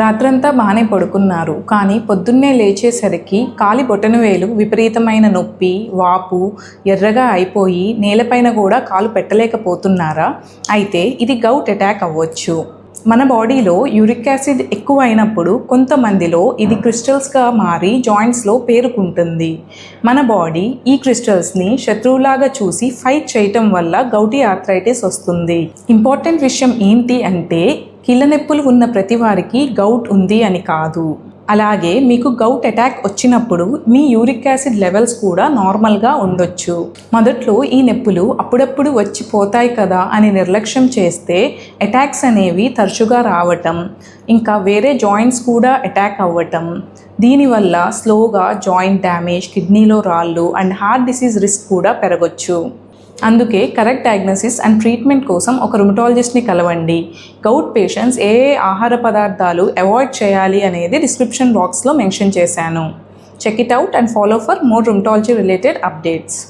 రాత్రంతా బాగానే పడుకున్నారు, కానీ పొద్దున్నే లేచేసరికి కాలి బొటనవేలు విపరీతమైన నొప్పి, వాపు, ఎర్రగా అయిపోయి నేలపైన కూడా కాలు పెట్టలేకపోతున్నారా? అయితే ఇది గౌట్ అటాక్ అవ్వచ్చు. మన బాడీలో యూరిక్ యాసిడ్ ఎక్కువ అయినప్పుడు కొంతమందిలో ఇది క్రిస్టల్స్గా మారి జాయింట్స్లో పేరుకుంటుంది. మన బాడీ ఈ క్రిస్టల్స్ని శత్రువులాగా చూసి ఫైట్ చేయటం వల్ల గౌటీ ఆర్థరైటిస్ వస్తుంది. ఇంపార్టెంట్ విషయం ఏంటి అంటే, కీళ్ళ నొప్పులు ఉన్న ప్రతి వారికి గౌట్ ఉంది అని కాదు. అలాగే మీకు గౌట్ అటాక్ వచ్చినప్పుడు మీ యూరిక్ యాసిడ్ లెవెల్స్ కూడా నార్మల్గా ఉండొచ్చు. మొదట్లో ఈ నొప్పులు అప్పుడప్పుడు వచ్చి పోతాయి కదా అని నిర్లక్ష్యం చేస్తే అటాక్స్ అనేవి తరచుగా రావటం, ఇంకా వేరే జాయింట్స్ కూడా అటాక్ అవ్వటం, దీనివల్ల స్లోగా జాయింట్ డ్యామేజ్, కిడ్నీలో రాళ్ళు అండ్ హార్ట్ డిసీజ్ రిస్క్ కూడా పెరగొచ్చు. అందుకే కరెక్ట్ డయాగ్నోసిస్ అండ్ ట్రీట్మెంట్ కోసం ఒక రుమటాలజిస్ట్ని కలవండి. గౌట్ పేషెంట్స్ ఏ ఆహార పదార్థాలు అవాయిడ్ చేయాలి అనేది డిస్క్రిప్షన్ బాక్స్లో మెన్షన్ చేశాను. Check it out and follow for more rheumatology related updates.